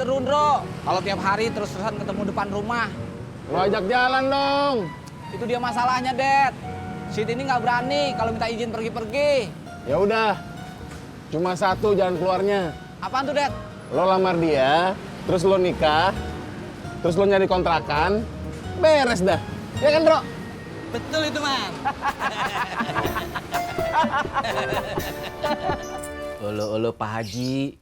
seru, Ndro. Kalau tiap hari terus-terusan ketemu depan rumah. Lo ajak jalan dong. Itu dia masalahnya, Dad. Si Tini nggak berani kalau minta izin pergi-pergi. Ya udah, cuma satu jalan keluarnya. Apaan tuh, Dad? Lo lamar dia, terus lo nikah, terus lo nyari kontrakan, beres dah. Ya kan, Bro? Betul itu, Man. Olo Pak Haji.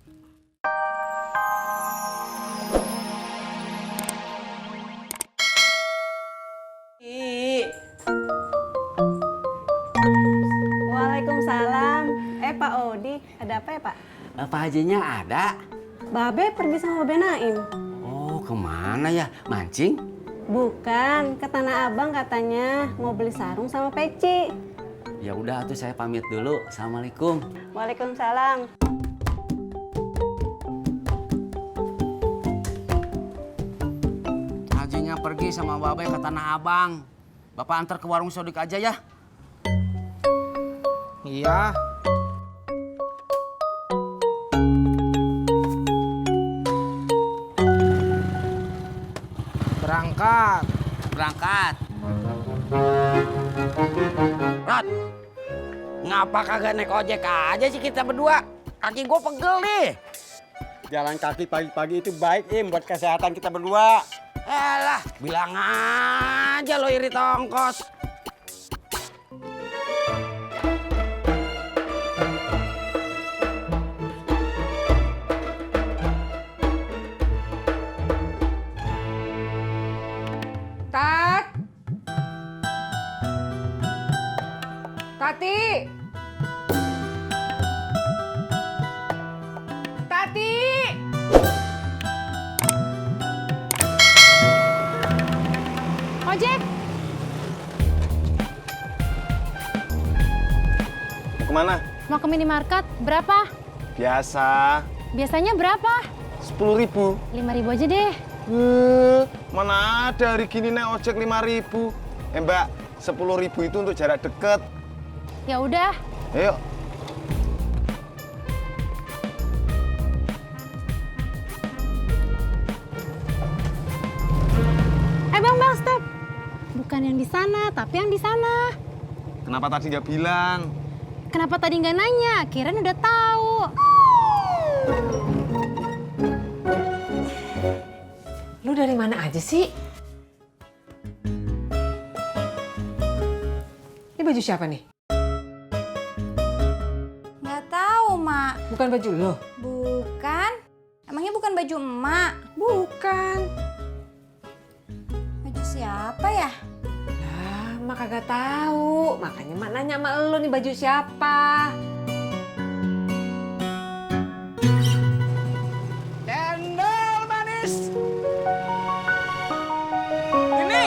Waalaikumsalam. Pak Odi, ada apa ya Pak? Pak Hajinya ada. Babe pergi sama Babe Naim. Oh, kemana ya? Mancing? Bukan, ke Tanah Abang katanya mau beli sarung sama peci. Ya udah tuh saya pamit dulu. Assalamualaikum. Waalaikumsalam. Hajinya pergi sama Babe ke Tanah Abang. Bapak antar ke warung Sodik aja ya. Iya. Berangkat. Berangkat. Rod, ngapa kagak naik ojek aja sih kita berdua? Kaki gue pegel nih. Jalan kaki pagi-pagi itu baik, Im, buat kesehatan kita berdua. Alah, bilang aja lo irit ongkos. Tat! Tati! Tati! Ojek! Mau kemana? Mau ke minimarket, berapa? Biasa, Biasanya berapa? 10.000. 5.000 aja deh. Mana ada hari gini naik ojek 5.000. Mbak, 10.000 itu untuk jarak deket. Ya udah. Ayo. Bang, stop. Bukan yang di sana, tapi yang di sana. Kenapa tadi nggak bilang? Kenapa tadi nggak nanya? Kirain udah tahu. Lu dari mana aja sih? Ini baju siapa nih? Nggak tahu, Mak. Bukan baju lo? Bukan. Emangnya bukan baju emak? Bukan. Baju siapa ya? Lah, Mak kagak tahu. Makanya Mak nanya sama lo nih baju siapa. Cendol manis. Ini.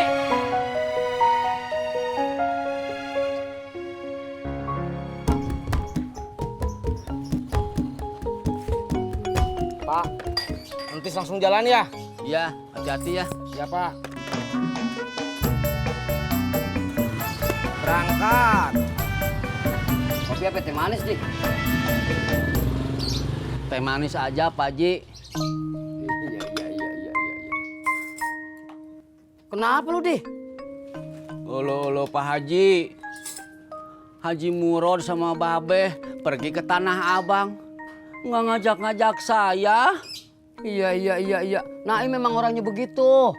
Pak, nanti langsung jalan ya? Iya, hati-hati ya. Iya, Pak. Berangkat. Kopi apa teh manis, Dik? Teh manis aja, Pak Haji. Iya. Kenapa lu, Dik? Olo Pak Haji. Haji Murod sama Babe pergi ke Tanah Abang. Nggak ngajak-ngajak saya. Iya. Naim memang orangnya begitu.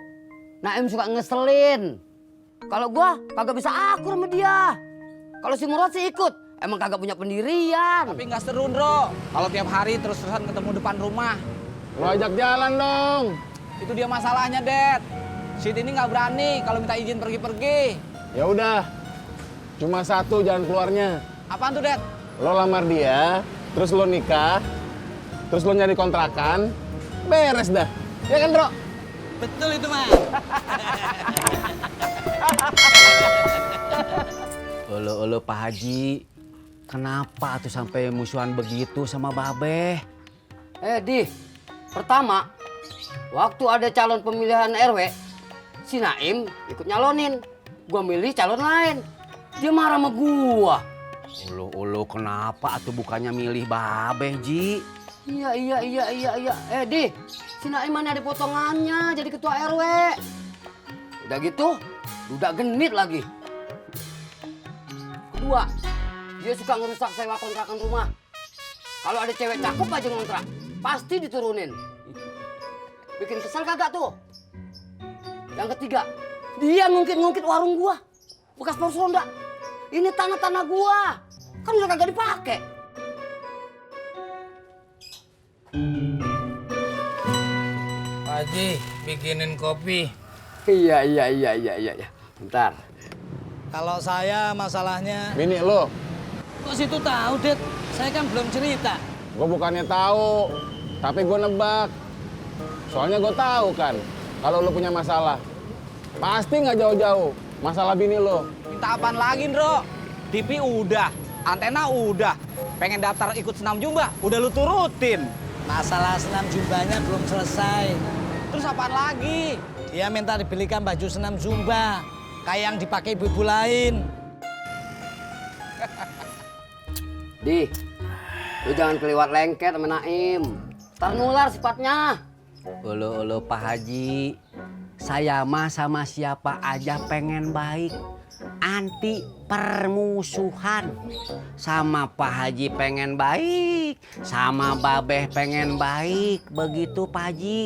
Naim suka ngeselin. Kalau gua kagak bisa akur sama dia. Kalau si Murad sih ikut. Emang kagak punya pendirian. Tapi nggak seru, Ndro. Kalau tiap hari terus-terusan ketemu depan rumah. Lo ajak jalan dong. Itu dia masalahnya, Dad. Si Tini nggak berani kalau minta izin pergi-pergi. Ya udah, cuma satu jalan keluarnya. Apaan tuh, Dad? Lo lamar dia, terus lo nikah, terus lo nyari kontrakan, beres dah. Ya kan, Bro? Betul itu, Man. Olo Pak Haji. Kenapa tuh sampai musuhan begitu sama Babe? Di, pertama, waktu ada calon pemilihan RW, si Naim ikut nyalonin. Gua milih calon lain. Dia marah sama gua. Ulu kenapa atuh bukannya milih Babe, Ji? Iya. Di, si Naim mana ada potongannya jadi ketua RW. Udah gitu, udah genit lagi. Kedua, dia suka ngerusak sewa kontrakan rumah. Kalau ada cewek cakep aja ngontrak, pasti diturunin. Bikin kesel kagak tuh? Yang ketiga, dia ngungkit-ngungkit warung gua. Bekas pos ronda. Ini tanah-tanah gua. Kan udah kagak dipakai. Pak Haji, bikinin kopi. Iya. Bentar. Kalau saya masalahnya... Bini lo, Kok situ tahu, Det? Saya kan belum cerita. gue bukannya tahu, tapi gue nebak. Soalnya gue tahu kan, kalau lo punya masalah, pasti nggak jauh-jauh masalah bini lo. Minta apaan lagi, Ndro? TV udah, antena udah. Pengen daftar ikut senam jumba, udah lu turutin. Masalah senam jumbanya belum selesai. Terus apaan lagi? Dia minta dibelikan baju senam zumba, kayak yang dipakai ibu-ibu lain. Di, lu jangan keliwat lengket sama Naim. Ntar nular sifatnya. Ulu Pak Haji, saya mah sama siapa aja pengen baik. Anti permusuhan. Sama Pak Haji pengen baik, sama Babeh pengen baik. Begitu Pak Haji.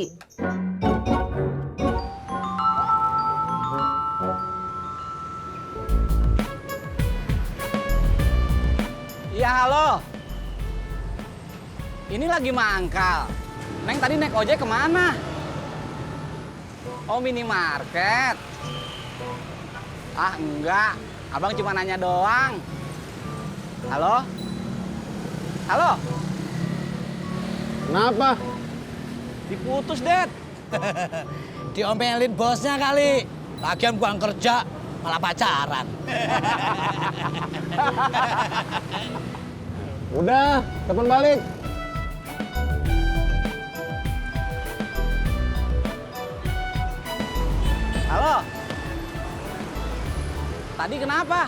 Iya, halo. Ini lagi mangkal. Neng tadi naik ojek kemana? Oh, minimarket. Ah, enggak. Abang cuma nanya doang. Halo? Halo? Kenapa? Diputus, Det. Diomelin bosnya kali. Lagian pulang kerja, malah pacaran. Udah, telepon balik. Halo? Tadi kenapa?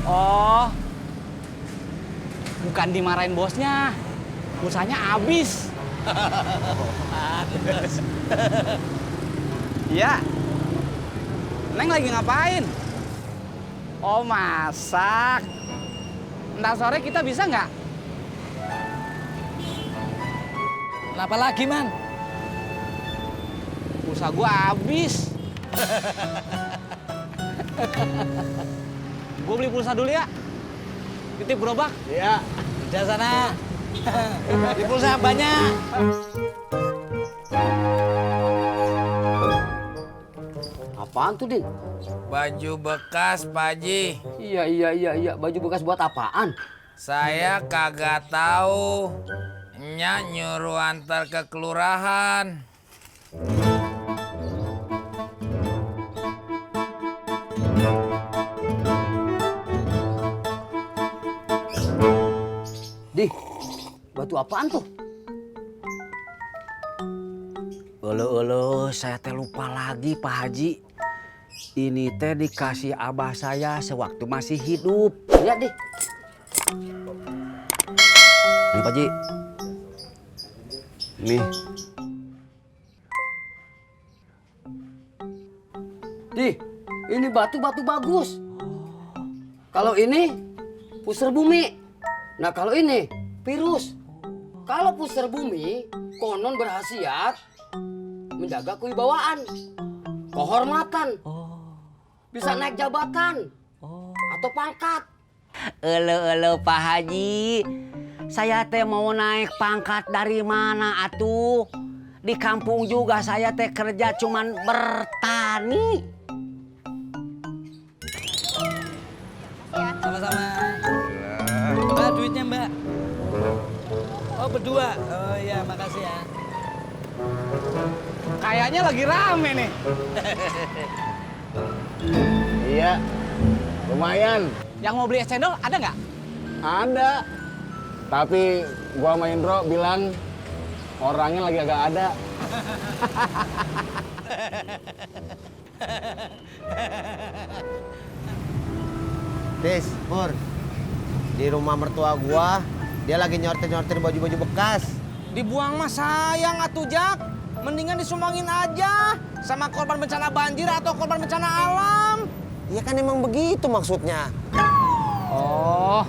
Oh, bukan dimarahin bosnya. Pulsanya habis. Iya. Neng lagi ngapain? Oh, masak. Ntar sore kita bisa nggak? Kenapa lagi, Man? Pulsa gua habis. Gua beli pulsa dulu ya. Titip gerobak. Iya. Udah sana. Beli pulsa banyak. Apaan tuh, Din? Baju bekas, Pak Haji. Iya. Baju bekas buat apaan? Saya kagak tahu. Nya nyuruh antar ke kelurahan. Di, batu apaan tuh? Ulu, saya teh lupa lagi Pak Haji. Ini teh dikasih abah saya sewaktu masih hidup. Lihat, Di. Ini Pak Haji. Nih. Di, ini batu bagus. Kalau ini pusar bumi. Nah kalau ini virus. Kalau pusar bumi konon berhasiat menjaga kewibawaan, kehormatan, bisa naik jabatan atau pangkat. Elo Pak Haji, saya teh mau naik pangkat dari mana atuh? Di kampung juga saya teh kerja cuman bertani. Sama-sama. Mbak, duitnya Mbak. Oh, berdua. Oh iya, makasih ya. Kayaknya lagi rame nih. Iya. Lumayan. Yang mau beli es cendol ada nggak? Ada. Tapi gua sama Indro bilang orangnya lagi agak ada. Tis, Pur, di rumah mertua gua Dia lagi nyortir-nyortir baju-baju bekas. Dibuang mah sayang atuh Jak. Mendingan disumbangin aja sama korban bencana banjir atau korban bencana alam. Iya kan emang begitu maksudnya. Oh,